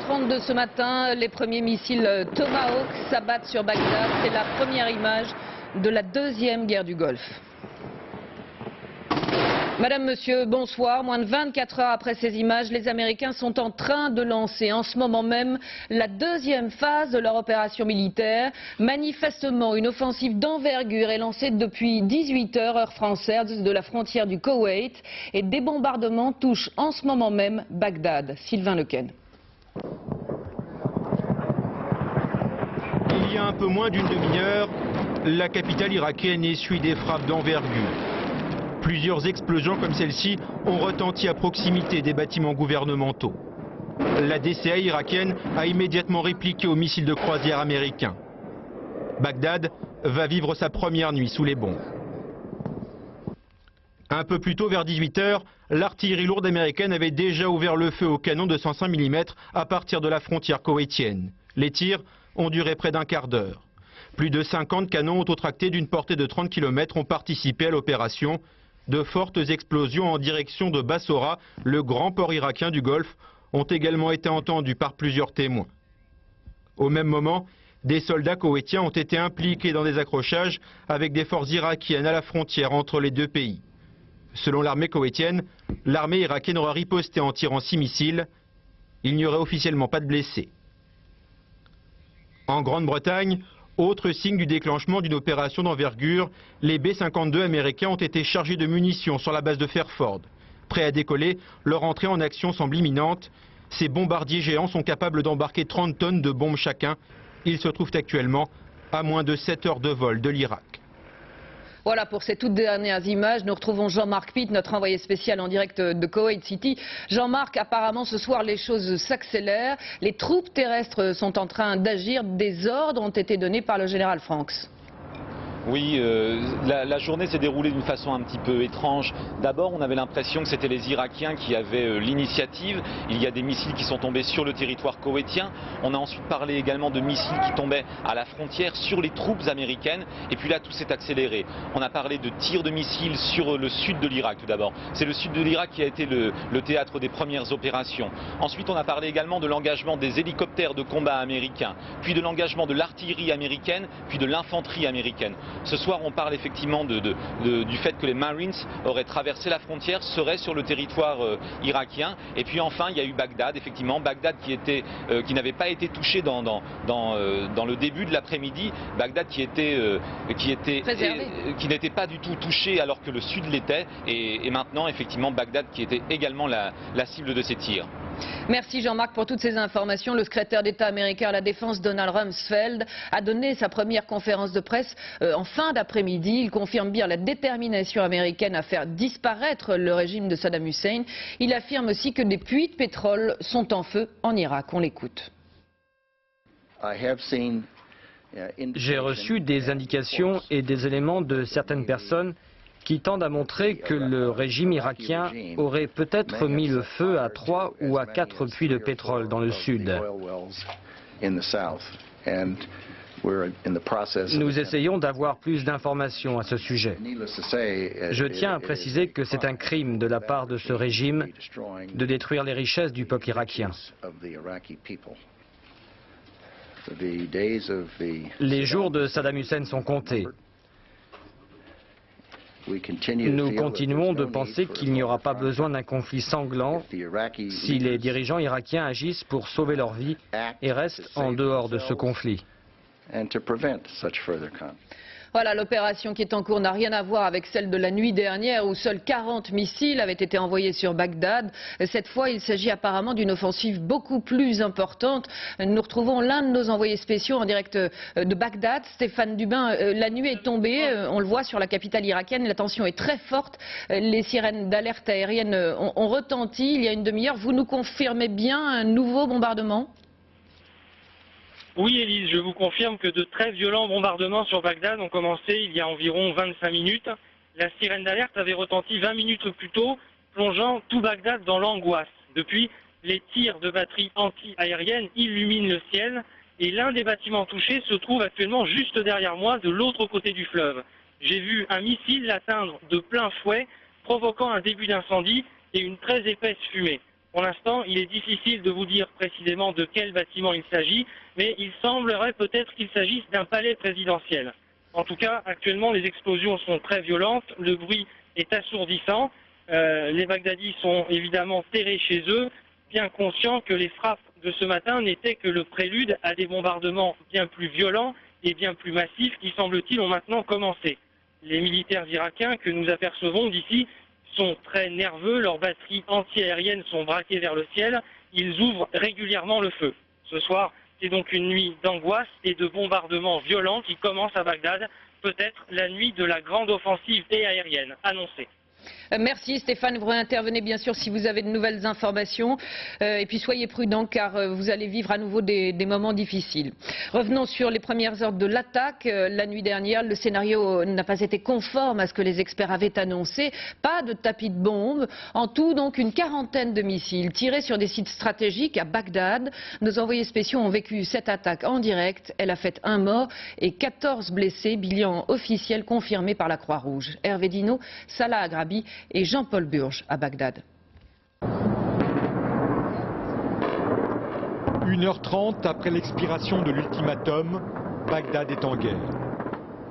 7h32 ce matin, les premiers missiles Tomahawk s'abattent sur Bagdad. C'est la première image de la deuxième guerre du Golfe. Madame, Monsieur, bonsoir. Moins de 24 heures après ces images, les Américains sont en train de lancer en ce moment même la deuxième phase de leur opération militaire. Manifestement, une offensive d'envergure est lancée depuis 18 heures, heure française, de la frontière du Koweït. Et des bombardements touchent en ce moment même Bagdad. Sylvain Lequesne. Il y a un peu moins d'une demi-heure, la capitale irakienne essuie des frappes d'envergure. Plusieurs explosions comme celle-ci ont retenti à proximité des bâtiments gouvernementaux. La DCA irakienne a immédiatement répliqué aux missiles de croisière américains. Bagdad va vivre sa première nuit sous les bombes. Un peu plus tôt, vers 18 h, l'artillerie lourde américaine avait déjà ouvert le feu au canon de 105 mm à partir de la frontière koweïtienne. Les tirs ont duré près d'un quart d'heure. Plus de 50 canons autotractés d'une portée de 30 km ont participé à l'opération. De fortes explosions en direction de Bassora, le grand port irakien du Golfe, ont également été entendues par plusieurs témoins. Au même moment, des soldats koweïtiens ont été impliqués dans des accrochages avec des forces irakiennes à la frontière entre les deux pays. Selon l'armée koweïtienne, l'armée irakienne aura riposté en tirant 6 missiles. Il n'y aurait officiellement pas de blessés. En Grande-Bretagne, autre signe du déclenchement d'une opération d'envergure, les B-52 américains ont été chargés de munitions sur la base de Fairford. Prêts à décoller, leur entrée en action semble imminente. Ces bombardiers géants sont capables d'embarquer 30 tonnes de bombes chacun. Ils se trouvent actuellement à moins de 7 heures de vol de l'Irak. Voilà pour ces toutes dernières images. Nous retrouvons Jean-Marc Pitt, notre envoyé spécial en direct de Koweït City. Jean-Marc, apparemment ce soir les choses s'accélèrent. Les troupes terrestres sont en train d'agir. Des ordres ont été donnés par le général Franks. Oui, la journée s'est déroulée d'une façon un petit peu étrange. D'abord, on avait l'impression que c'était les Irakiens qui avaient l'initiative. Il y a des missiles qui sont tombés sur le territoire koweïtien. On a ensuite parlé également de missiles qui tombaient à la frontière sur les troupes américaines. Et puis là, tout s'est accéléré. On a parlé de tirs de missiles sur le sud de l'Irak tout d'abord. C'est le sud de l'Irak qui a été le théâtre des premières opérations. Ensuite, on a parlé également de l'engagement des hélicoptères de combat américains, puis de l'engagement de l'artillerie américaine, puis de l'infanterie américaine. Ce soir, on parle effectivement du fait que les Marines auraient traversé la frontière, seraient sur le territoire irakien. Et puis enfin, il y a eu Bagdad, effectivement, Bagdad qui n'avait pas été touché dans le début de l'après-midi. Bagdad qui n'était pas du tout touché alors que le sud l'était. Et maintenant, effectivement, Bagdad qui était également la cible de ces tirs. Merci Jean-Marc pour toutes ces informations. Le secrétaire d'État américain à la Défense, Donald Rumsfeld, a donné sa première conférence de presse en fin d'après-midi. Il confirme bien la détermination américaine à faire disparaître le régime de Saddam Hussein. Il affirme aussi que des puits de pétrole sont en feu en Irak. On l'écoute. J'ai reçu des indications et des éléments de certaines personnes qui tendent à montrer que le régime irakien aurait peut-être mis le feu à 3 ou à 4 puits de pétrole dans le sud. Nous essayons d'avoir plus d'informations à ce sujet. Je tiens à préciser que c'est un crime de la part de ce régime de détruire les richesses du peuple irakien. Les jours de Saddam Hussein sont comptés. Nous continuons de penser qu'il n'y aura pas besoin d'un conflit sanglant si les dirigeants irakiens agissent pour sauver leur vie et restent en dehors de ce conflit. Voilà, l'opération qui est en cours n'a rien à voir avec celle de la nuit dernière où seuls 40 missiles avaient été envoyés sur Bagdad. Cette fois, il s'agit apparemment d'une offensive beaucoup plus importante. Nous retrouvons l'un de nos envoyés spéciaux en direct de Bagdad, Stéphane Dubin. La nuit est tombée, on le voit sur la capitale irakienne, la tension est très forte. Les sirènes d'alerte aérienne ont retenti il y a une demi-heure. Vous nous confirmez bien un nouveau bombardement ? Oui, Élise, je vous confirme que de très violents bombardements sur Bagdad ont commencé il y a environ 25 minutes. La sirène d'alerte avait retenti 20 minutes plus tôt, plongeant tout Bagdad dans l'angoisse. Depuis, les tirs de batteries anti-aériennes illuminent le ciel et l'un des bâtiments touchés se trouve actuellement juste derrière moi, de l'autre côté du fleuve. J'ai vu un missile l'atteindre de plein fouet, provoquant un début d'incendie et une très épaisse fumée. Pour l'instant, il est difficile de vous dire précisément de quel bâtiment il s'agit, mais il semblerait peut-être qu'il s'agisse d'un palais présidentiel. En tout cas, actuellement, les explosions sont très violentes, le bruit est assourdissant. Les Bagdadis sont évidemment terrés chez eux, bien conscients que les frappes de ce matin n'étaient que le prélude à des bombardements bien plus violents et bien plus massifs qui, semble-t-il, ont maintenant commencé. Les militaires irakiens que nous apercevons d'ici sont très nerveux, leurs batteries anti-aériennes sont braquées vers le ciel, ils ouvrent régulièrement le feu. Ce soir, c'est donc une nuit d'angoisse et de bombardements violents qui commence à Bagdad, peut-être la nuit de la grande offensive aérienne annoncée. Merci Stéphane, vous intervenez bien sûr si vous avez de nouvelles informations et puis soyez prudents car vous allez vivre à nouveau des moments difficiles. Revenons sur les premières heures de l'attaque. La nuit dernière, le scénario n'a pas été conforme à ce que les experts avaient annoncé. Pas de tapis de bombes. En tout, donc, une quarantaine de missiles tirés sur des sites stratégiques à Bagdad. Nos envoyés spéciaux ont vécu cette attaque en direct. Elle a fait 1 mort et 14 blessés, bilan officiel confirmé par la Croix-Rouge. Hervé Dino, Salah Agrabi et Jean-Paul Burge à Bagdad. 1h30 après l'expiration de l'ultimatum, Bagdad est en guerre.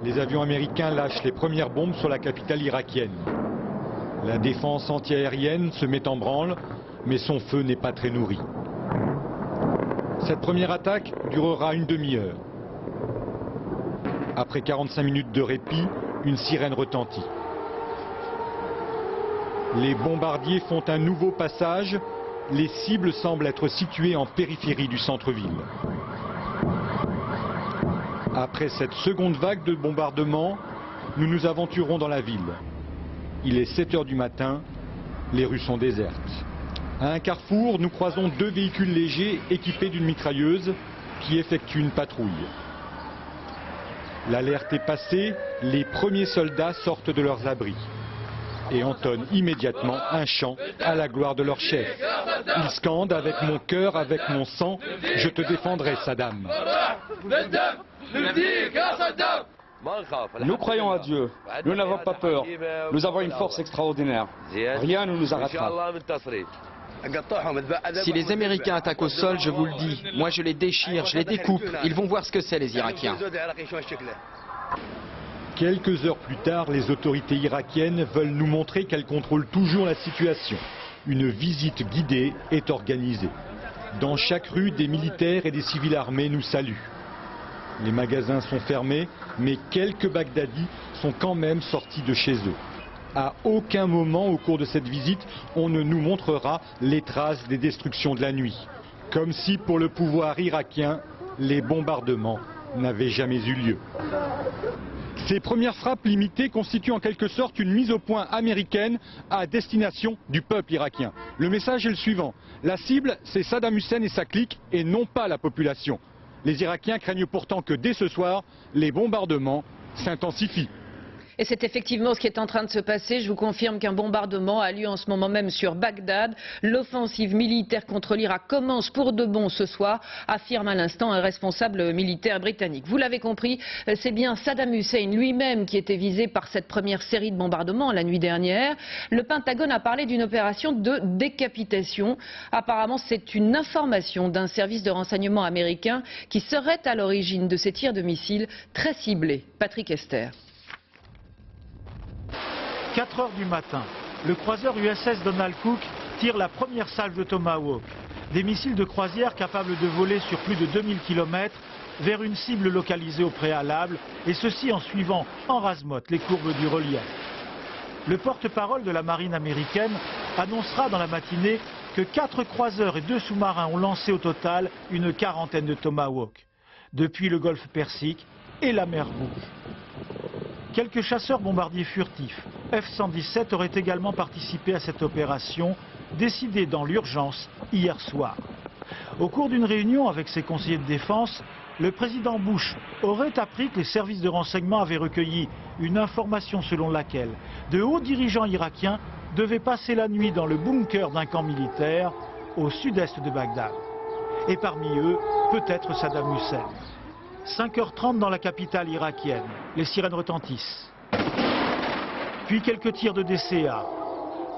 Les avions américains lâchent les premières bombes sur la capitale irakienne. La défense antiaérienne se met en branle, mais son feu n'est pas très nourri. Cette première attaque durera une demi-heure. Après 45 minutes de répit, une sirène retentit. Les bombardiers font un nouveau passage. Les cibles semblent être situées en périphérie du centre-ville. Après cette seconde vague de bombardements, nous nous aventurons dans la ville. Il est 7 h du matin, les rues sont désertes. À un carrefour, nous croisons 2 véhicules légers équipés d'une mitrailleuse qui effectuent une patrouille. L'alerte est passée, les premiers soldats sortent de leurs abris et entonnent immédiatement un chant à la gloire de leur chef. Ils scandent « Avec mon cœur, avec mon sang, je te défendrai, Saddam ». Nous croyons à Dieu, nous n'avons pas peur, nous avons une force extraordinaire, rien ne nous arrêtera. Si les Américains attaquent au sol, je vous le dis, moi je les déchire, je les découpe, ils vont voir ce que c'est les Irakiens. Quelques heures plus tard, les autorités irakiennes veulent nous montrer qu'elles contrôlent toujours la situation. Une visite guidée est organisée. Dans chaque rue, des militaires et des civils armés nous saluent. Les magasins sont fermés, mais quelques Bagdadis sont quand même sortis de chez eux. À aucun moment au cours de cette visite, on ne nous montrera les traces des destructions de la nuit. Comme si pour le pouvoir irakien, les bombardements n'avaient jamais eu lieu. Ces premières frappes limitées constituent en quelque sorte une mise au point américaine à destination du peuple irakien. Le message est le suivant. La cible, c'est Saddam Hussein et sa clique et non pas la population. Les Irakiens craignent pourtant que dès ce soir, les bombardements s'intensifient. Et c'est effectivement ce qui est en train de se passer. Je vous confirme qu'un bombardement a lieu en ce moment même sur Bagdad. L'offensive militaire contre l'Irak commence pour de bon ce soir, affirme à l'instant un responsable militaire britannique. Vous l'avez compris, c'est bien Saddam Hussein lui-même qui était visé par cette première série de bombardements la nuit dernière. Le Pentagone a parlé d'une opération de décapitation. Apparemment, c'est une information d'un service de renseignement américain qui serait à l'origine de ces tirs de missiles très ciblés. Patrick Esther. 4 h du matin, le croiseur USS Donald Cook tire la première salve de Tomahawk, des missiles de croisière capables de voler sur plus de 2000 km vers une cible localisée au préalable, et ceci en suivant en rase-motte les courbes du relief. Le porte-parole de la marine américaine annoncera dans la matinée que 4 croiseurs et 2 sous-marins ont lancé au total une quarantaine de Tomahawk, depuis le golfe Persique et la mer Rouge. Quelques chasseurs bombardiers furtifs F-117 auraient également participé à cette opération, décidée dans l'urgence hier soir. Au cours d'une réunion avec ses conseillers de défense, le président Bush aurait appris que les services de renseignement avaient recueilli une information selon laquelle de hauts dirigeants irakiens devaient passer la nuit dans le bunker d'un camp militaire au sud-est de Bagdad. Et parmi eux, peut-être Saddam Hussein. 5 h 30 dans la capitale irakienne, les sirènes retentissent. Puis quelques tirs de DCA.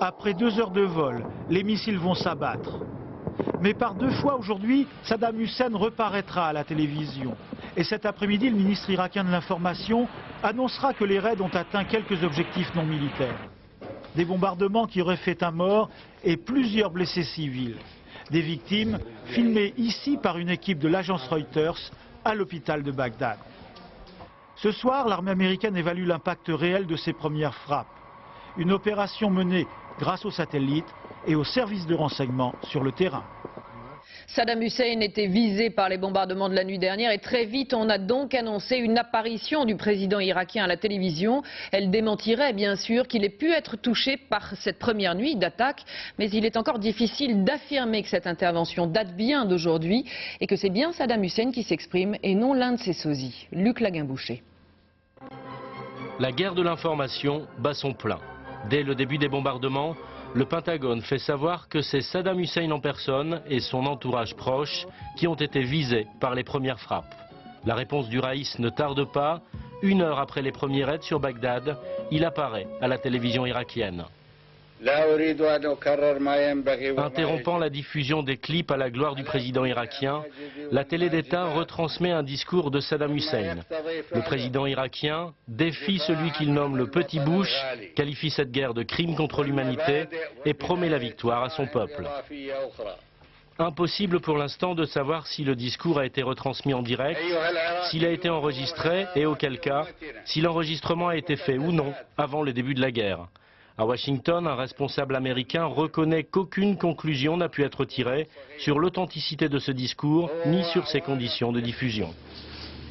Après 2 heures de vol, les missiles vont s'abattre. Mais par 2 fois aujourd'hui, Saddam Hussein reparaîtra à la télévision. Et cet après-midi, le ministre irakien de l'Information annoncera que les raids ont atteint quelques objectifs non militaires. Des bombardements qui auraient fait un mort et plusieurs blessés civils. Des victimes filmées ici par une équipe de l'agence Reuters à l'hôpital de Bagdad. Ce soir, l'armée américaine évalue l'impact réel de ses premières frappes. Une opération menée grâce aux satellites et aux services de renseignement sur le terrain. Saddam Hussein était visé par les bombardements de la nuit dernière et très vite on a donc annoncé une apparition du président irakien à la télévision. Elle démentirait bien sûr qu'il ait pu être touché par cette première nuit d'attaque, mais il est encore difficile d'affirmer que cette intervention date bien d'aujourd'hui et que c'est bien Saddam Hussein qui s'exprime et non l'un de ses sosies. Luc Laguin-Boucher. La guerre de l'information bat son plein. Dès le début des bombardements, le Pentagone fait savoir que c'est Saddam Hussein en personne et son entourage proche qui ont été visés par les premières frappes. La réponse du Raïs ne tarde pas. 1 heure après les premiers raids sur Bagdad, il apparaît à la télévision irakienne. Interrompant la diffusion des clips à la gloire du président irakien, la télé d'État retransmet un discours de Saddam Hussein. Le président irakien défie celui qu'il nomme le petit Bush, qualifie cette guerre de crime contre l'humanité et promet la victoire à son peuple. Impossible pour l'instant de savoir si le discours a été retransmis en direct, s'il a été enregistré et auquel cas, si l'enregistrement a été fait ou non avant le début de la guerre. À Washington, un responsable américain reconnaît qu'aucune conclusion n'a pu être tirée sur l'authenticité de ce discours ni sur ses conditions de diffusion.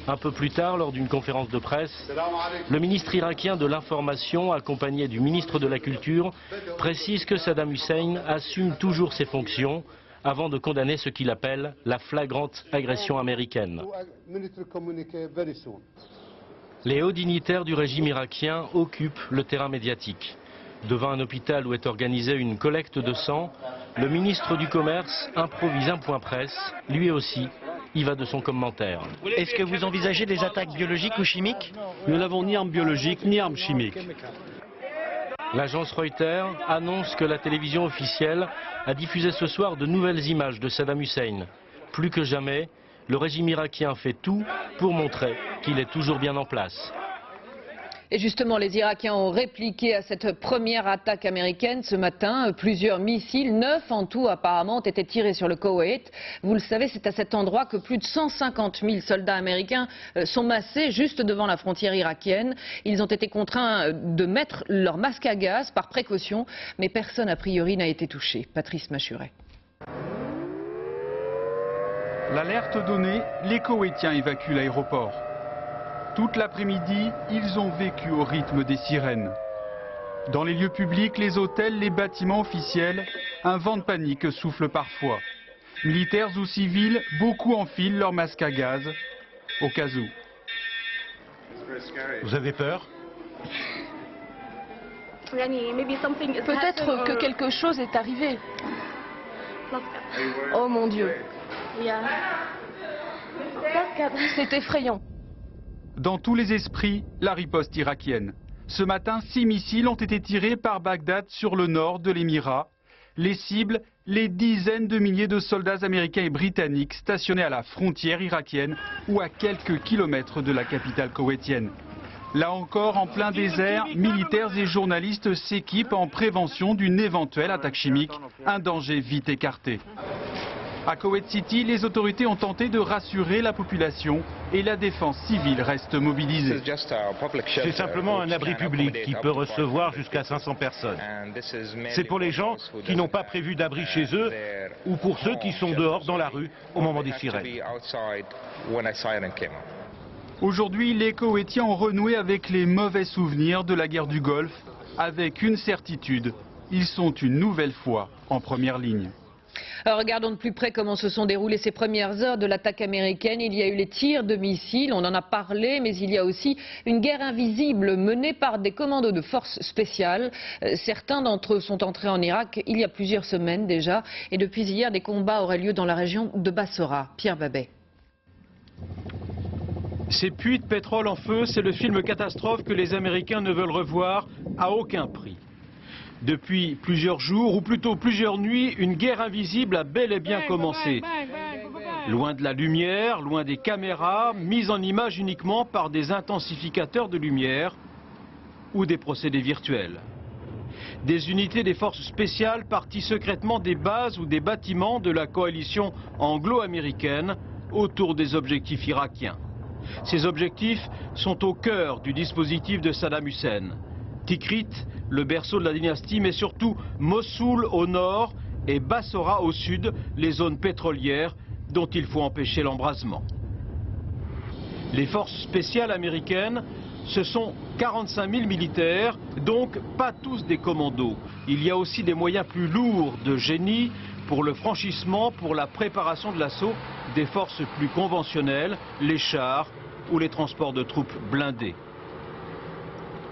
Un peu plus tard, lors d'une conférence de presse, le ministre irakien de l'Information, accompagné du ministre de la Culture, précise que Saddam Hussein assume toujours ses fonctions avant de condamner ce qu'il appelle la flagrante agression américaine. Les hauts dignitaires du régime irakien occupent le terrain médiatique. Devant un hôpital où est organisée une collecte de sang, le ministre du Commerce improvise un point presse, lui aussi, y va de son commentaire. Est-ce que vous envisagez des attaques biologiques ou chimiques? Nous n'avons ni armes biologiques ni armes chimiques. L'agence Reuters annonce que la télévision officielle a diffusé ce soir de nouvelles images de Saddam Hussein. Plus que jamais, le régime irakien fait tout pour montrer qu'il est toujours bien en place. Et justement, les Irakiens ont répliqué à cette première attaque américaine ce matin. Plusieurs missiles, 9 en tout apparemment, ont été tirés sur le Koweït. Vous le savez, c'est à cet endroit que plus de 150 000 soldats américains sont massés juste devant la frontière irakienne. Ils ont été contraints de mettre leur masque à gaz par précaution, mais personne a priori n'a été touché. Patrice Machuret. L'alerte donnée, les Koweïtiens évacuent l'aéroport. Toute l'après-midi, ils ont vécu au rythme des sirènes. Dans les lieux publics, les hôtels, les bâtiments officiels, un vent de panique souffle parfois. Militaires ou civils, beaucoup enfilent leur masque à gaz, au cas où. Vous avez peur? Peut-être que quelque chose est arrivé. Oh mon Dieu. C'est effrayant. Dans tous les esprits, la riposte irakienne. Ce matin, 6 missiles ont été tirés par Bagdad sur le nord de l'Émirat. Les cibles, les dizaines de milliers de soldats américains et britanniques stationnés à la frontière irakienne ou à quelques kilomètres de la capitale koweïtienne. Là encore, en plein désert, militaires et journalistes s'équipent en prévention d'une éventuelle attaque chimique, un danger vite écarté. À Koweït City, les autorités ont tenté de rassurer la population et la défense civile reste mobilisée. C'est simplement un abri public qui peut recevoir jusqu'à 500 personnes. C'est pour les gens qui n'ont pas prévu d'abri chez eux ou pour ceux qui sont dehors dans la rue au moment des sirènes. Aujourd'hui, les Koweïtiens ont renoué avec les mauvais souvenirs de la guerre du Golfe. Avec une certitude, ils sont une nouvelle fois en première ligne. Alors regardons de plus près comment se sont déroulées ces premières heures de l'attaque américaine. Il y a eu les tirs de missiles, on en a parlé, mais il y a aussi une guerre invisible menée par des commandos de forces spéciales. Certains d'entre eux sont entrés en Irak il y a plusieurs semaines déjà, et depuis hier, des combats auraient lieu dans la région de Bassora. Pierre Babet. Ces puits de pétrole en feu, c'est le film catastrophe que les Américains ne veulent revoir à aucun prix. Depuis plusieurs jours, ou plutôt plusieurs nuits, une guerre invisible a bel et bien commencé. Loin de la lumière, loin des caméras, mise en image uniquement par des intensificateurs de lumière ou des procédés virtuels. Des unités des forces spéciales parties secrètement des bases ou des bâtiments de la coalition anglo-américaine autour des objectifs irakiens. Ces objectifs sont au cœur du dispositif de Saddam Hussein. Tikrit, le berceau de la dynastie, mais surtout Mossoul au nord et Bassora au sud, les zones pétrolières dont il faut empêcher l'embrasement. Les forces spéciales américaines, ce sont 45 000 militaires, donc pas tous des commandos. Il y a aussi des moyens plus lourds de génie pour le franchissement, pour la préparation de l'assaut des forces plus conventionnelles, les chars ou les transports de troupes blindés.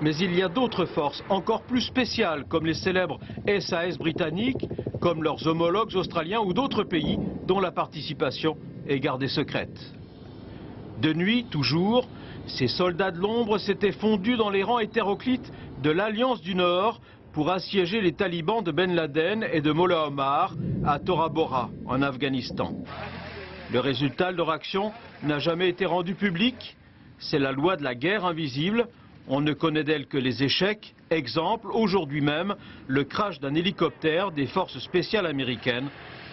Mais il y a d'autres forces encore plus spéciales, comme les célèbres SAS britanniques, comme leurs homologues australiens ou d'autres pays dont la participation est gardée secrète. De nuit, toujours, ces soldats de l'ombre s'étaient fondus dans les rangs hétéroclites de l'Alliance du Nord pour assiéger les talibans de Ben Laden et de Mollah Omar à Tora Bora, en Afghanistan. Le résultat de leur action n'a jamais été rendu public. C'est la loi de la guerre invisible. On ne connaît d'elle que les échecs. Exemple, aujourd'hui même, le crash d'un hélicoptère des forces spéciales américaines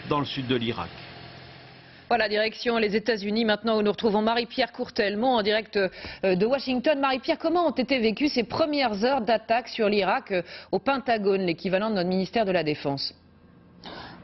dans le sud de l'Irak. Voilà, direction les États-Unis maintenant où nous retrouvons Marie-Pierre Courtelmont en direct de Washington. Marie-Pierre, comment ont été vécues ces premières heures d'attaque sur l'Irak au Pentagone, l'équivalent de notre ministère de la Défense ?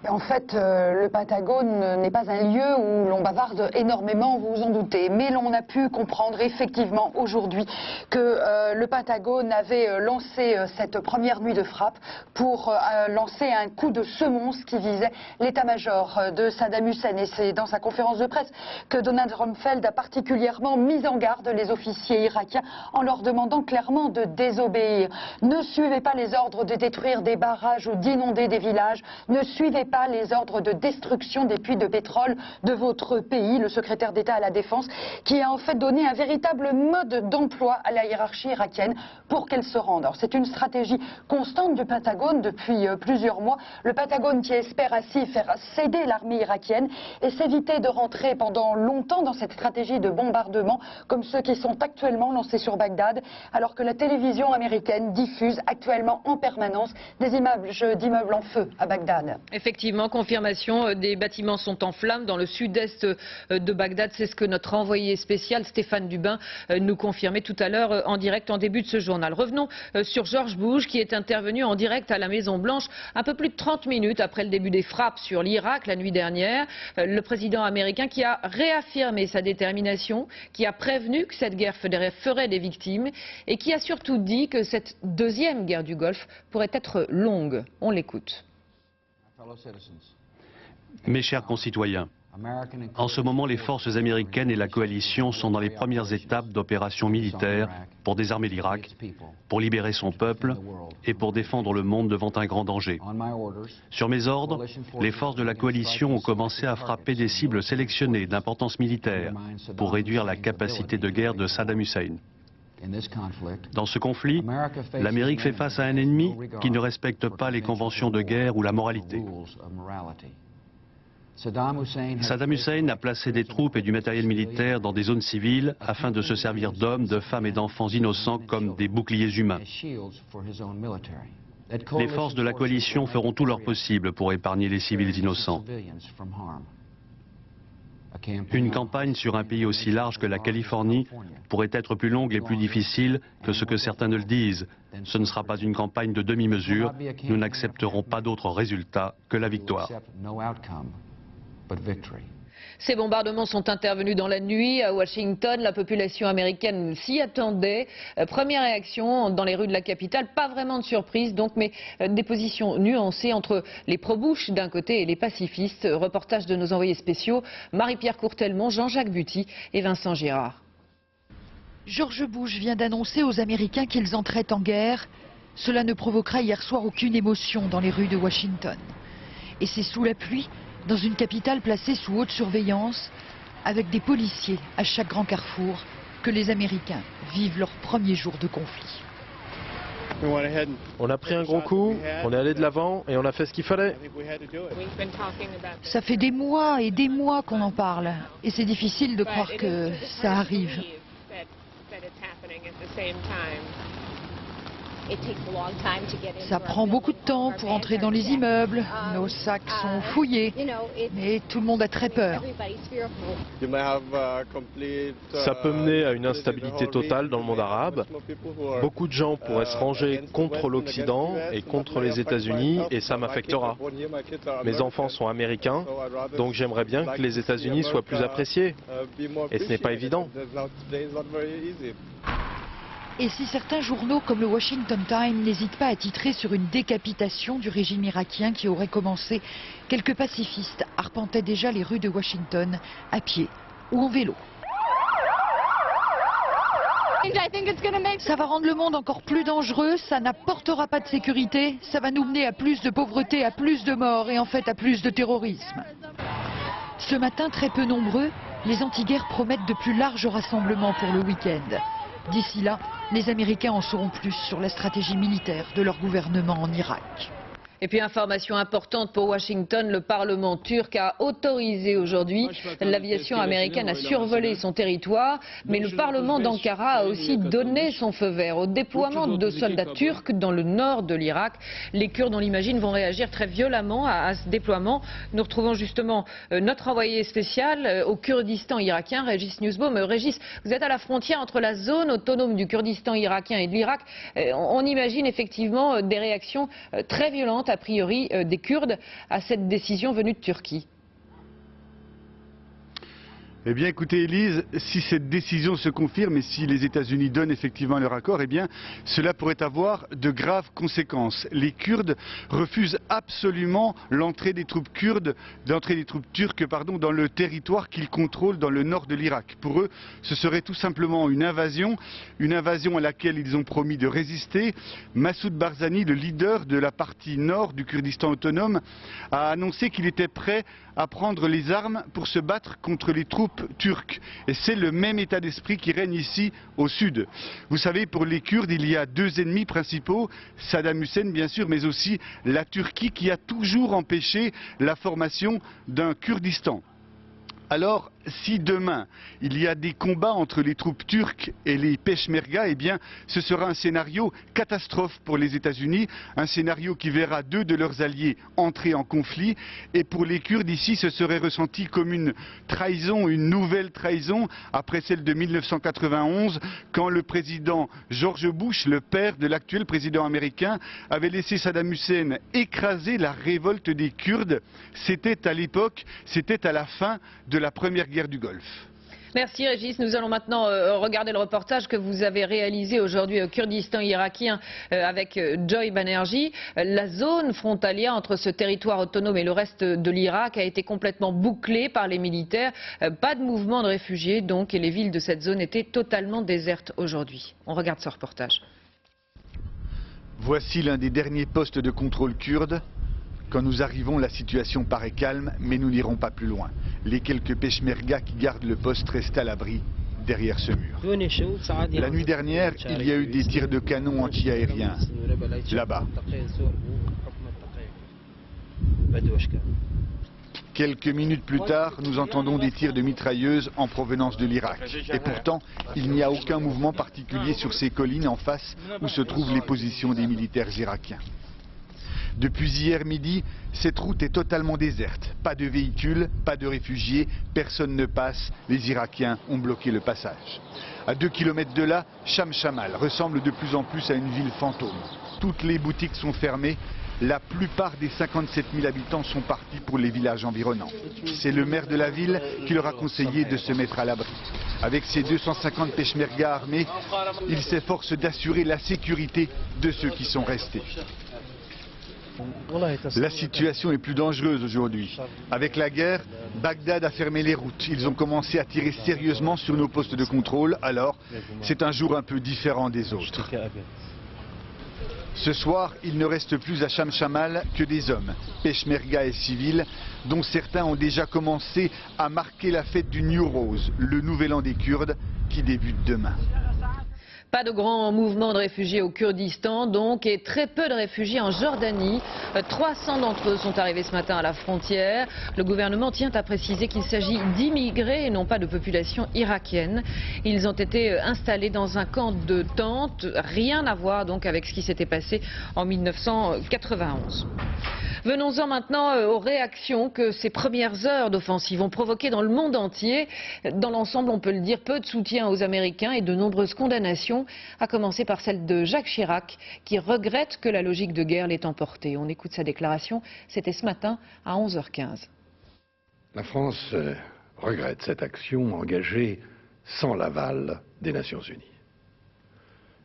En fait, le Pentagone n'est pas un lieu où l'on bavarde énormément, vous vous en doutez. Mais l'on a pu comprendre effectivement aujourd'hui que le Pentagone avait lancé cette première nuit de frappe pour lancer un coup de semonce qui visait l'état-major de Saddam Hussein. Et c'est dans sa conférence de presse que Donald Rumsfeld a particulièrement mis en garde les officiers irakiens en leur demandant clairement de désobéir. Ne suivez pas les ordres de détruire des barrages ou d'inonder des villages. Ne suivez pas les ordres de destruction des puits de pétrole de votre pays, le secrétaire d'État à la Défense, qui a en fait donné un véritable mode d'emploi à la hiérarchie irakienne pour qu'elle se rende. Alors c'est une stratégie constante du Pentagone depuis plusieurs mois. Le Pentagone qui espère ainsi faire céder l'armée irakienne et s'éviter de rentrer pendant longtemps dans cette stratégie de bombardement comme ceux qui sont actuellement lancés sur Bagdad, alors que la télévision américaine diffuse actuellement en permanence des images d'immeubles en feu à Bagdad. Effectivement, confirmation, des bâtiments sont en flammes dans le sud-est de Bagdad. C'est ce que notre envoyé spécial Stéphane Dubin nous confirmait tout à l'heure en direct en début de ce journal. Revenons sur George Bush qui est intervenu en direct à la Maison-Blanche un peu plus de 30 minutes après le début des frappes sur l'Irak la nuit dernière. Le président américain qui a réaffirmé sa détermination, qui a prévenu que cette guerre ferait des victimes et qui a surtout dit que cette deuxième guerre du Golfe pourrait être longue. On l'écoute. Mes chers concitoyens, en ce moment, les forces américaines et la coalition sont dans les premières étapes d'opérations militaires pour désarmer l'Irak, pour libérer son peuple et pour défendre le monde devant un grand danger. Sur mes ordres, les forces de la coalition ont commencé à frapper des cibles sélectionnées d'importance militaire pour réduire la capacité de guerre de Saddam Hussein. Dans ce conflit, l'Amérique fait face à un ennemi qui ne respecte pas les conventions de guerre ou la moralité. Saddam Hussein a placé des troupes et du matériel militaire dans des zones civiles afin de se servir d'hommes, de femmes et d'enfants innocents comme des boucliers humains. Les forces de la coalition feront tout leur possible pour épargner les civils innocents. Une campagne sur un pays aussi large que la Californie pourrait être plus longue et plus difficile que ce que certains ne le disent. Ce ne sera pas une campagne de demi-mesure. Nous n'accepterons pas d'autre résultat que la victoire. Ces bombardements sont intervenus dans la nuit à Washington. La population américaine s'y attendait. Première réaction dans les rues de la capitale, pas vraiment de surprise donc, mais des positions nuancées entre les pro-Bush d'un côté et les pacifistes. Reportage de nos envoyés spéciaux, Marie-Pierre Courtelmont, Jean-Jacques Buty et Vincent Girard. George Bush vient d'annoncer aux Américains qu'ils entraient en guerre. Cela ne provoquera hier soir aucune émotion dans les rues de Washington. Et c'est sous la pluie, dans une capitale placée sous haute surveillance, avec des policiers à chaque grand carrefour, que les Américains vivent leur premier jour de conflit. On a pris un gros coup, on est allé de l'avant et on a fait ce qu'il fallait. Ça fait des mois et des mois qu'on en parle. Et c'est difficile de croire que ça arrive. Ça prend beaucoup de temps pour entrer dans les immeubles. Nos sacs sont fouillés. Mais tout le monde a très peur. Ça peut mener à une instabilité totale dans le monde arabe. Beaucoup de gens pourraient se ranger contre l'Occident et contre les États-Unis et ça m'affectera. Mes enfants sont américains, donc j'aimerais bien que les États-Unis soient plus appréciés. Et ce n'est pas évident. Et si certains journaux comme le Washington Times n'hésitent pas à titrer sur une décapitation du régime irakien qui aurait commencé, quelques pacifistes arpentaient déjà les rues de Washington à pied ou en vélo. Ça va rendre le monde encore plus dangereux, ça n'apportera pas de sécurité, ça va nous mener à plus de pauvreté, à plus de morts et en fait à plus de terrorisme. Ce matin, très peu nombreux, les anti-guerres promettent de plus larges rassemblements pour le week-end. D'ici là, les Américains en sauront plus sur la stratégie militaire de leur gouvernement en Irak. Et puis information importante pour Washington, le Parlement turc a autorisé aujourd'hui l'aviation américaine à survoler son territoire, mais le Parlement d'Ankara a aussi donné son feu vert au déploiement de soldats turcs dans le nord de l'Irak. Les Kurdes, on l'imagine, vont réagir très violemment à ce déploiement. Nous retrouvons justement notre envoyé spécial au Kurdistan irakien, Régis Newsbaum. Régis, vous êtes à la frontière entre la zone autonome du Kurdistan irakien et de l'Irak. On imagine effectivement des réactions très violentes a priori des Kurdes à cette décision venue de Turquie. Eh bien, écoutez, Élise, si cette décision se confirme et si les États-Unis donnent effectivement leur accord, eh bien, cela pourrait avoir de graves conséquences. Les Kurdes refusent absolument l'entrée des troupes turques, dans le territoire qu'ils contrôlent dans le nord de l'Irak. Pour eux, ce serait tout simplement une invasion à laquelle ils ont promis de résister. Massoud Barzani, le leader de la partie nord du Kurdistan autonome, a annoncé qu'il était prêt à prendre les armes pour se battre contre les troupes turques. Et c'est le même état d'esprit qui règne ici au sud. Vous savez, pour les Kurdes, il y a deux ennemis principaux, Saddam Hussein bien sûr, mais aussi la Turquie qui a toujours empêché la formation d'un Kurdistan. Alors, si demain, il y a des combats entre les troupes turques et les Peshmerga, eh bien, ce sera un scénario catastrophe pour les États-Unis, un scénario qui verra deux de leurs alliés entrer en conflit. Et pour les Kurdes, ici, ce serait ressenti comme une trahison, une nouvelle trahison, après celle de 1991, quand le président George Bush, le père de l'actuel président américain, avait laissé Saddam Hussein écraser la révolte des Kurdes. C'était à l'époque, c'était à la fin de la première guerre du Golfe. Merci Régis. Nous allons maintenant regarder le reportage que vous avez réalisé aujourd'hui au Kurdistan irakien avec Joy Banerjee. La zone frontalière entre ce territoire autonome et le reste de l'Irak a été complètement bouclée par les militaires. Pas de mouvement de réfugiés donc, et les villes de cette zone étaient totalement désertes aujourd'hui. On regarde ce reportage. Voici l'un des derniers postes de contrôle kurdes. Quand nous arrivons, la situation paraît calme, mais nous n'irons pas plus loin. Les quelques Peshmerga qui gardent le poste restent à l'abri derrière ce mur. La nuit dernière, il y a eu des tirs de canon anti-aériens là-bas. Quelques minutes plus tard, nous entendons des tirs de mitrailleuses en provenance de l'Irak. Et pourtant, il n'y a aucun mouvement particulier sur ces collines en face où se trouvent les positions des militaires irakiens. Depuis hier midi, cette route est totalement déserte. Pas de véhicules, pas de réfugiés, personne ne passe. Les Irakiens ont bloqué le passage. À 2 km de là, Chamchamal ressemble de plus en plus à une ville fantôme. Toutes les boutiques sont fermées. La plupart des 57 000 habitants sont partis pour les villages environnants. C'est le maire de la ville qui leur a conseillé de se mettre à l'abri. Avec ses 250 Peshmerga armés, il s'efforce d'assurer la sécurité de ceux qui sont restés. La situation est plus dangereuse aujourd'hui. Avec la guerre, Bagdad a fermé les routes. Ils ont commencé à tirer sérieusement sur nos postes de contrôle. Alors, c'est un jour un peu différent des autres. Ce soir, il ne reste plus à Chamchamal que des hommes, Peshmerga et civils, dont certains ont déjà commencé à marquer la fête du New Rose, le nouvel an des Kurdes, qui débute demain. Pas de grands mouvements de réfugiés au Kurdistan donc, et très peu de réfugiés en Jordanie. 300 d'entre eux sont arrivés ce matin à la frontière. Le gouvernement tient à préciser qu'il s'agit d'immigrés et non pas de population irakienne. Ils ont été installés dans un camp de tentes, rien à voir donc avec ce qui s'était passé en 1991. Venons-en maintenant aux réactions que ces premières heures d'offensive ont provoquées dans le monde entier. Dans l'ensemble, on peut le dire, peu de soutien aux Américains et de nombreuses condamnations, à commencer par celle de Jacques Chirac, qui regrette que la logique de guerre l'ait emporté. On écoute sa déclaration, c'était ce matin à 11h15. La France regrette cette action engagée sans l'aval des Nations Unies.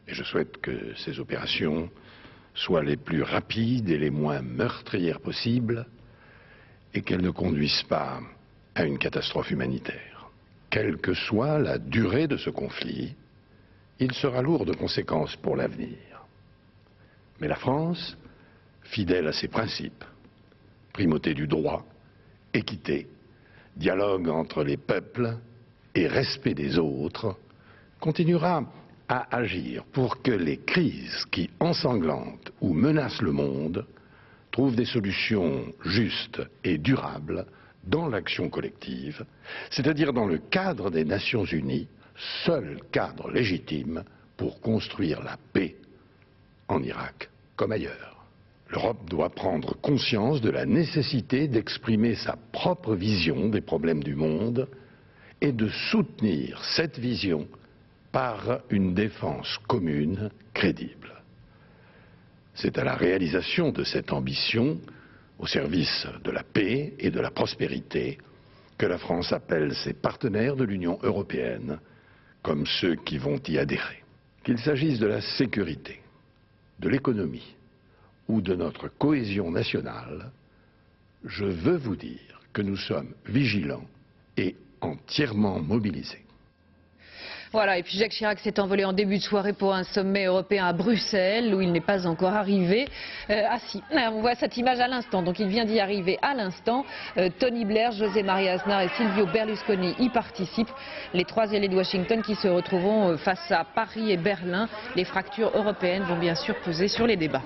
Et je souhaite que ces opérations soient les plus rapides et les moins meurtrières possibles, et qu'elles ne conduisent pas à une catastrophe humanitaire. Quelle que soit la durée de ce conflit, il sera lourd de conséquences pour l'avenir. Mais la France, fidèle à ses principes, primauté du droit, équité, dialogue entre les peuples et respect des autres, continuera à agir pour que les crises qui ensanglantent ou menacent le monde trouvent des solutions justes et durables dans l'action collective, c'est-à-dire dans le cadre des Nations Unies, seul cadre légitime pour construire la paix en Irak comme ailleurs. L'Europe doit prendre conscience de la nécessité d'exprimer sa propre vision des problèmes du monde et de soutenir cette vision par une défense commune crédible. C'est à la réalisation de cette ambition, au service de la paix et de la prospérité, que la France appelle ses partenaires de l'Union européenne, comme ceux qui vont y adhérer. Qu'il s'agisse de la sécurité, de l'économie ou de notre cohésion nationale, je veux vous dire que nous sommes vigilants et entièrement mobilisés. Voilà, et puis Jacques Chirac s'est envolé en début de soirée pour un sommet européen à Bruxelles, où il n'est pas encore arrivé. Ah si, on voit cette image à l'instant, donc il vient d'y arriver à l'instant. Tony Blair, José María Aznar et Silvio Berlusconi y participent. Les trois ailés de Washington qui se retrouveront face à Paris et Berlin. Les fractures européennes vont bien sûr peser sur les débats.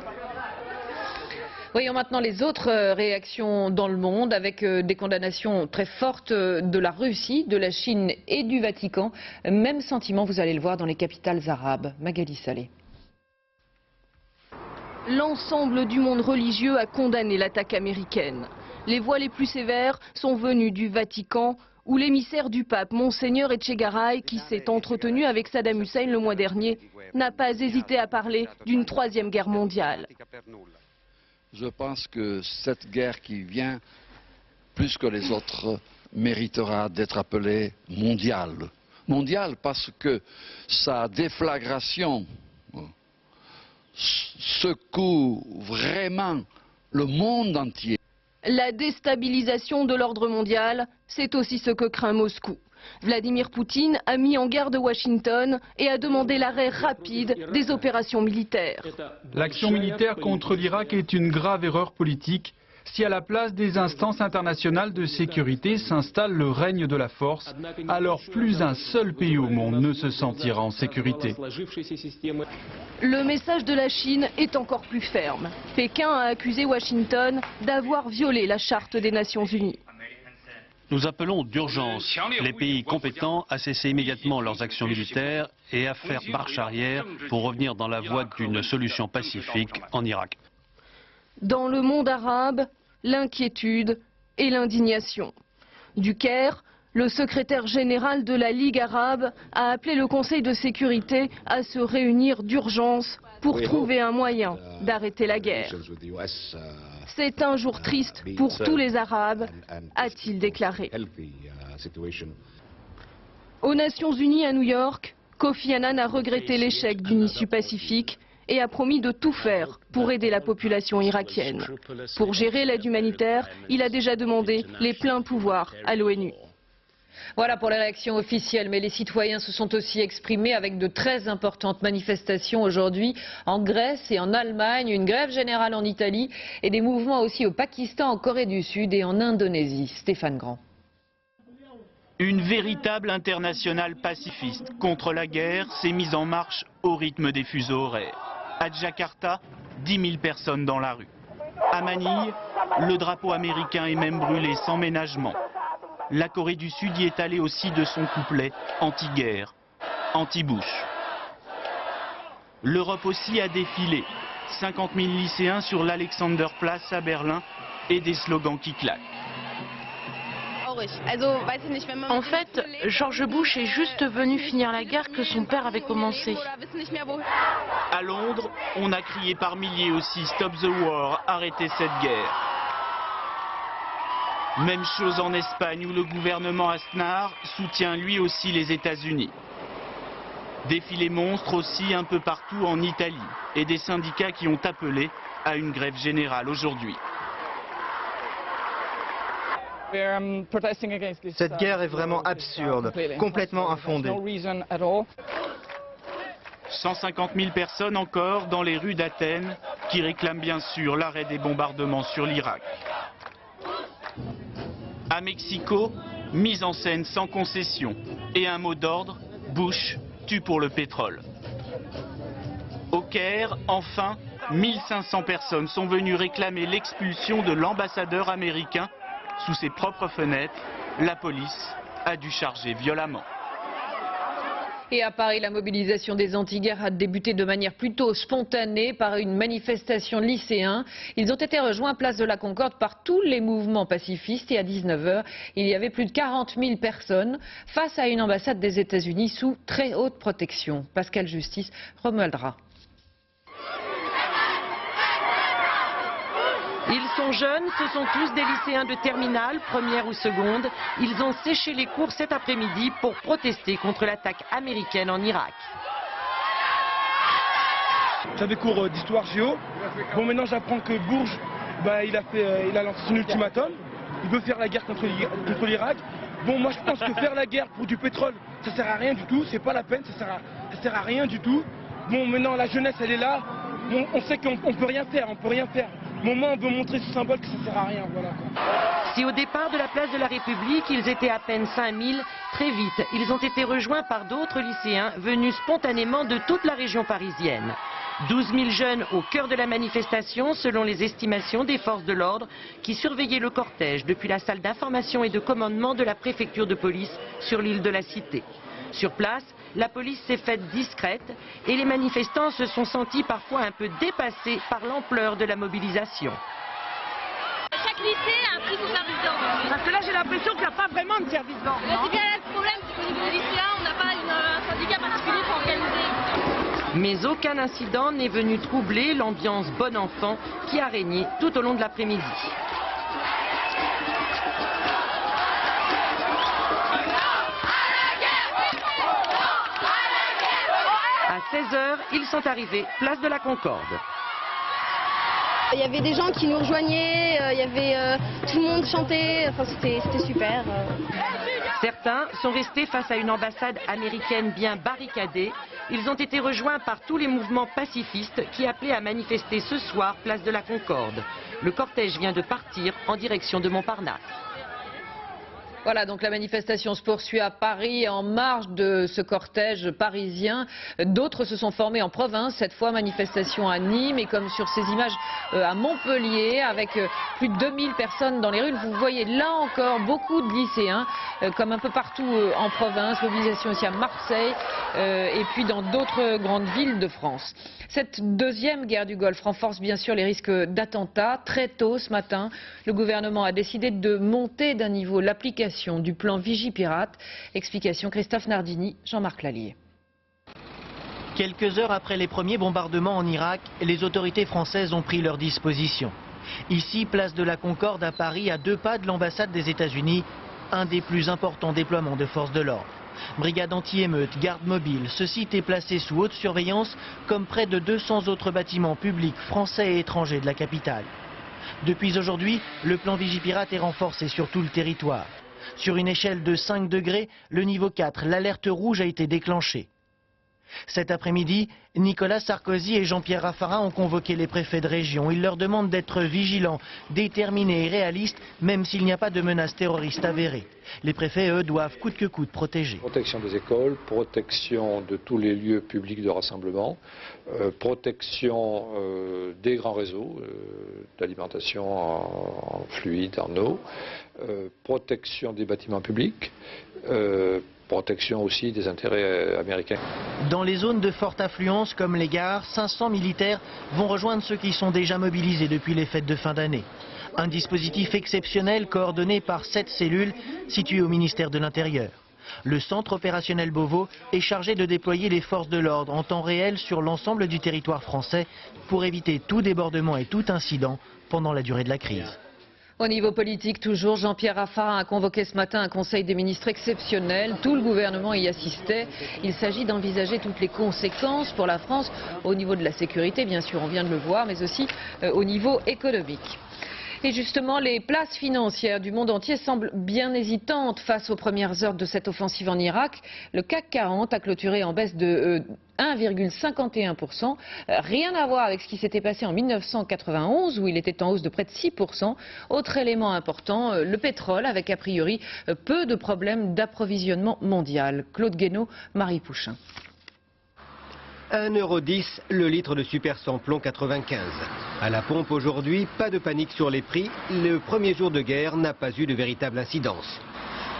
Voyons maintenant les autres réactions dans le monde, avec des condamnations très fortes de la Russie, de la Chine et du Vatican. Même sentiment, vous allez le voir, dans les capitales arabes. Magali Saleh. L'ensemble du monde religieux a condamné l'attaque américaine. Les voix les plus sévères sont venues du Vatican, où l'émissaire du pape, Monseigneur Etchegaray, qui s'est entretenu avec Saddam Hussein le mois dernier, n'a pas hésité à parler d'une troisième guerre mondiale. Je pense que cette guerre qui vient, plus que les autres, méritera d'être appelée mondiale. Mondiale parce que sa déflagration secoue vraiment le monde entier. La déstabilisation de l'ordre mondial, c'est aussi ce que craint Moscou. Vladimir Poutine a mis en garde Washington et a demandé l'arrêt rapide des opérations militaires. L'action militaire contre l'Irak est une grave erreur politique. Si à la place des instances internationales de sécurité s'installe le règne de la force, alors plus un seul pays au monde ne se sentira en sécurité. Le message de la Chine est encore plus ferme. Pékin a accusé Washington d'avoir violé la charte des Nations Unies. Nous appelons d'urgence les pays compétents à cesser immédiatement leurs actions militaires et à faire marche arrière pour revenir dans la voie d'une solution pacifique en Irak. Dans le monde arabe, l'inquiétude et l'indignation. Du Caire, le secrétaire général de la Ligue arabe a appelé le Conseil de sécurité à se réunir d'urgence pour trouver un moyen d'arrêter la guerre. C'est un jour triste pour tous les Arabes, a-t-il déclaré. Aux Nations Unies à New York, Kofi Annan a regretté l'échec d'une issue pacifique et a promis de tout faire pour aider la population irakienne. Pour gérer l'aide humanitaire, il a déjà demandé les pleins pouvoirs à l'ONU. Voilà pour les réactions officielles, mais les citoyens se sont aussi exprimés avec de très importantes manifestations aujourd'hui en Grèce et en Allemagne, une grève générale en Italie et des mouvements aussi au Pakistan, en Corée du Sud et en Indonésie. Stéphane Grand. Une véritable internationale pacifiste contre la guerre s'est mise en marche au rythme des fuseaux horaires. À Jakarta, 10 000 personnes dans la rue. À Manille, le drapeau américain est même brûlé sans ménagement. La Corée du Sud y est allée aussi de son couplet anti-guerre, anti-Bush. L'Europe aussi a défilé. 50 000 lycéens sur l'Alexanderplatz à Berlin et des slogans qui claquent. En fait, George Bush est juste venu finir la guerre que son père avait commencée. À Londres, on a crié par milliers aussi « Stop the war », arrêtez cette guerre. Même chose en Espagne où le gouvernement Aznar soutient lui aussi les États-Unis. Défilé monstre aussi un peu partout en Italie et des syndicats qui ont appelé à une grève générale aujourd'hui. Cette guerre est vraiment absurde, complètement infondée. 150 000 personnes encore dans les rues d'Athènes qui réclament bien sûr l'arrêt des bombardements sur l'Irak. À Mexico, mise en scène sans concession et un mot d'ordre, Bush tue pour le pétrole. Au Caire, enfin, 1500 personnes sont venues réclamer l'expulsion de l'ambassadeur américain. Sous ses propres fenêtres, la police a dû charger violemment. Et à Paris, la mobilisation des anti-guerres a débuté de manière plutôt spontanée par une manifestation de lycéens. Ils ont été rejoints place de la Concorde par tous les mouvements pacifistes et à 19 h, il y avait plus de 40 000 personnes face à une ambassade des États-Unis sous très haute protection. Pascal Justice, Romuald Rat. Ils sont jeunes, ce sont tous des lycéens de terminale, première ou seconde. Ils ont séché les cours cet après-midi pour protester contre l'attaque américaine en Irak. J'avais cours d'histoire géo. Bon, maintenant j'apprends que Bourges, il a lancé son ultimatum. Il veut faire la guerre contre l'Irak. Bon, moi je pense que faire la guerre pour du pétrole, ça sert à rien du tout. C'est pas la peine, ça sert à rien du tout. Bon, maintenant la jeunesse elle est là. Bon, on sait qu'on peut rien faire, Moment, on veut montrer ce symbole que ça sert à rien, voilà. Si au départ de la place de la République, ils étaient à peine 5000, très vite, ils ont été rejoints par d'autres lycéens venus spontanément de toute la région parisienne. 12 000 jeunes au cœur de la manifestation, selon les estimations des forces de l'ordre, qui surveillaient le cortège depuis la salle d'information et de commandement de la préfecture de police sur l'île de la Cité. Sur place, la police s'est faite discrète et les manifestants se sont sentis parfois un peu dépassés par l'ampleur de la mobilisation. Chaque lycée a pris son service d'ordre. Parce que là j'ai l'impression qu'il n'y a pas vraiment de service d'ordre. C'est bien là le problème, c'est qu'au niveau des lycéens, on n'a pas un syndicat particulier pour organiser. Mais aucun incident n'est venu troubler l'ambiance bon enfant qui a régné tout au long de l'après-midi. À 16 h, ils sont arrivés, place de la Concorde. Il y avait des gens qui nous rejoignaient, tout le monde chantait, enfin c'était super. Certains sont restés face à une ambassade américaine bien barricadée. Ils ont été rejoints par tous les mouvements pacifistes qui appelaient à manifester ce soir, place de la Concorde. Le cortège vient de partir en direction de Montparnasse. Voilà, donc la manifestation se poursuit à Paris en marge de ce cortège parisien. D'autres se sont formés en province, cette fois manifestation à Nîmes et comme sur ces images à Montpellier avec plus de 2000 personnes dans les rues. Vous voyez là encore beaucoup de lycéens comme un peu partout en province, mobilisation aussi à Marseille et puis dans d'autres grandes villes de France. Cette deuxième guerre du Golfe renforce bien sûr les risques d'attentats. Très tôt ce matin, le gouvernement a décidé de monter d'un niveau l'application du plan Vigipirate. Explication Christophe Nardini, Jean-Marc Lallier. Quelques heures après les premiers bombardements en Irak, les autorités françaises ont pris leurs dispositions. Ici, place de la Concorde à Paris, à 2 pas de l'ambassade des États-Unis, un des plus importants déploiements de forces de l'ordre. Brigade anti-émeute, garde mobile, ce site est placé sous haute surveillance comme près de 200 autres bâtiments publics français et étrangers de la capitale. Depuis aujourd'hui, le plan Vigipirate est renforcé sur tout le territoire. Sur une échelle de 5 degrés, le niveau 4, l'alerte rouge a été déclenchée. Cet après-midi, Nicolas Sarkozy et Jean-Pierre Raffarin ont convoqué les préfets de région. Ils leur demandent d'être vigilants, déterminés et réalistes, même s'il n'y a pas de menace terroriste avérée. Les préfets, eux, doivent coûte que coûte protéger. Protection des écoles, protection de tous les lieux publics de rassemblement, protection des grands réseaux d'alimentation en fluide, en eau, protection des bâtiments publics, protection aussi des intérêts américains. Dans les zones de forte affluence comme les gares, 500 militaires vont rejoindre ceux qui sont déjà mobilisés depuis les fêtes de fin d'année. Un dispositif exceptionnel coordonné par 7 cellules situées au ministère de l'Intérieur. Le centre opérationnel Beauvau est chargé de déployer les forces de l'ordre en temps réel sur l'ensemble du territoire français pour éviter tout débordement et tout incident pendant la durée de la crise. Au niveau politique, toujours, Jean-Pierre Raffarin a convoqué ce matin un conseil des ministres exceptionnel. Tout le gouvernement y assistait. Il s'agit d'envisager toutes les conséquences pour la France au niveau de la sécurité, bien sûr, on vient de le voir, mais aussi au niveau économique. Et justement, les places financières du monde entier semblent bien hésitantes face aux premières heures de cette offensive en Irak. Le CAC 40 a clôturé en baisse de 1,51%. Rien à voir avec ce qui s'était passé en 1991 où il était en hausse de près de 6%. Autre élément important, le pétrole avec a priori peu de problèmes d'approvisionnement mondial. Claude Guénaud, Marie Pouchin. 1,10 € le litre de super samplon 95. À la pompe aujourd'hui, pas de panique sur les prix. Le premier jour de guerre n'a pas eu de véritable incidence.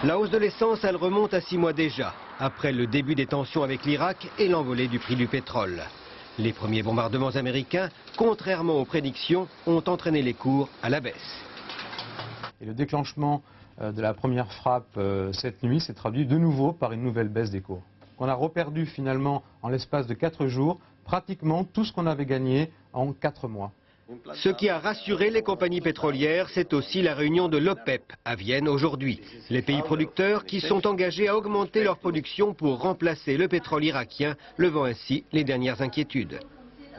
La hausse de l'essence, elle remonte à 6 mois déjà, après le début des tensions avec l'Irak et l'envolée du prix du pétrole. Les premiers bombardements américains, contrairement aux prédictions, ont entraîné les cours à la baisse. Et le déclenchement de la première frappe cette nuit s'est traduit de nouveau par une nouvelle baisse des cours. On a reperdu finalement en l'espace de 4 jours pratiquement tout ce qu'on avait gagné en 4 mois. Ce qui a rassuré les compagnies pétrolières, c'est aussi la réunion de l'OPEP à Vienne aujourd'hui. Les pays producteurs qui sont engagés à augmenter leur production pour remplacer le pétrole irakien, levant ainsi les dernières inquiétudes.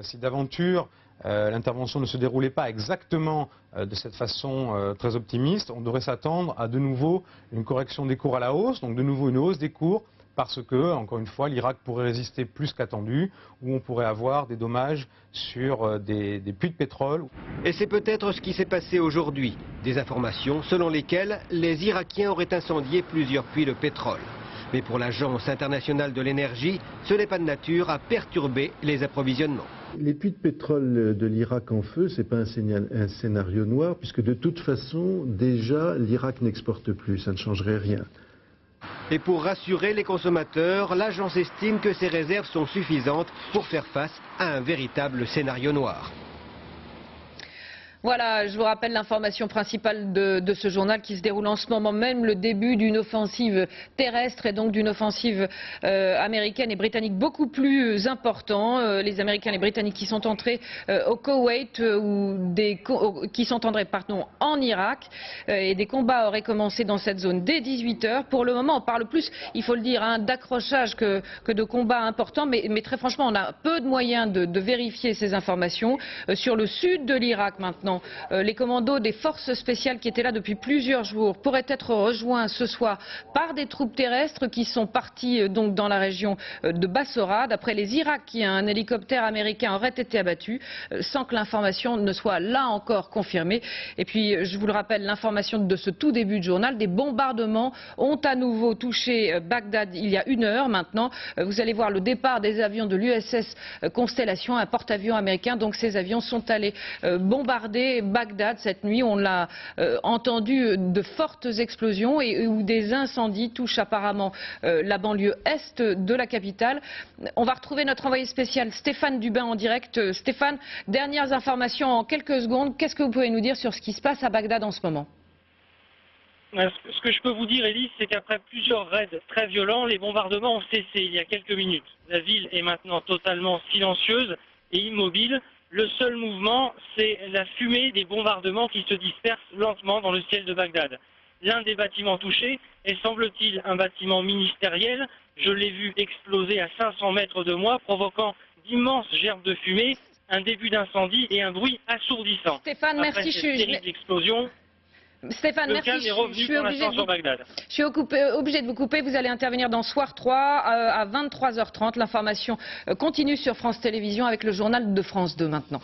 Si d'aventure l'intervention ne se déroulait pas exactement de cette façon très optimiste, on devrait s'attendre à de nouveau une correction des cours à la hausse, donc de nouveau une hausse des cours, parce que, encore une fois, l'Irak pourrait résister plus qu'attendu, ou on pourrait avoir des dommages sur des puits de pétrole. Et c'est peut-être ce qui s'est passé aujourd'hui. Des informations selon lesquelles les Irakiens auraient incendié plusieurs puits de pétrole. Mais pour l'Agence internationale de l'énergie, ce n'est pas de nature à perturber les approvisionnements. Les puits de pétrole de l'Irak en feu, ce n'est pas un scénario noir, puisque de toute façon, déjà, l'Irak n'exporte plus, ça ne changerait rien. Et pour rassurer les consommateurs, l'agence estime que ces réserves sont suffisantes pour faire face à un véritable scénario noir. Voilà, je vous rappelle l'information principale de ce journal qui se déroule en ce moment même, le début d'une offensive terrestre et donc d'une offensive américaine et britannique beaucoup plus important. Les Américains et les Britanniques qui sont entrés au Koweït qui sont entrés en Irak et des combats auraient commencé dans cette zone dès 18 h. Pour le moment, on parle plus, il faut le dire, d'accrochage que de combats importants, mais très franchement, on a peu de moyens de vérifier ces informations. Sur le sud de l'Irak maintenant, les commandos des forces spéciales qui étaient là depuis plusieurs jours pourraient être rejoints ce soir par des troupes terrestres qui sont parties donc dans la région de Bassorah. D'après les Irakiens, un hélicoptère américain aurait été abattu sans que l'information ne soit là encore confirmée. Et puis, je vous le rappelle, l'information de ce tout début de journal, des bombardements ont à nouveau touché Bagdad il y a 1 heure maintenant. Vous allez voir le départ des avions de l'USS Constellation, un porte-avions américain. Donc ces avions sont allés bombarder Bagdad cette nuit. On l'a entendu, de fortes explosions et où des incendies touchent apparemment la banlieue est de la capitale. On va retrouver notre envoyé spécial Stéphane Dubin en direct. Stéphane, dernières informations en quelques secondes. Qu'est-ce que vous pouvez nous dire sur ce qui se passe à Bagdad en ce moment ? Ce que je peux vous dire, Élise, c'est qu'après plusieurs raids très violents, les bombardements ont cessé il y a quelques minutes. La ville est maintenant totalement silencieuse et immobile. Le seul mouvement, c'est la fumée des bombardements qui se dispersent lentement dans le ciel de Bagdad. L'un des bâtiments touchés est, semble-t-il, un bâtiment ministériel. Je l'ai vu exploser à 500 mètres de moi, provoquant d'immenses gerbes de fumée, un début d'incendie et un bruit assourdissant. Stéphane, merci. Après cette terrible explosion, Stéphane, le merci. calme est revenu pour l'instant sur Bagdad. Je suis obligé de vous couper. Vous allez intervenir dans Soir 3 à 23h30. L'information continue sur France Télévisions avec le journal de France 2 maintenant.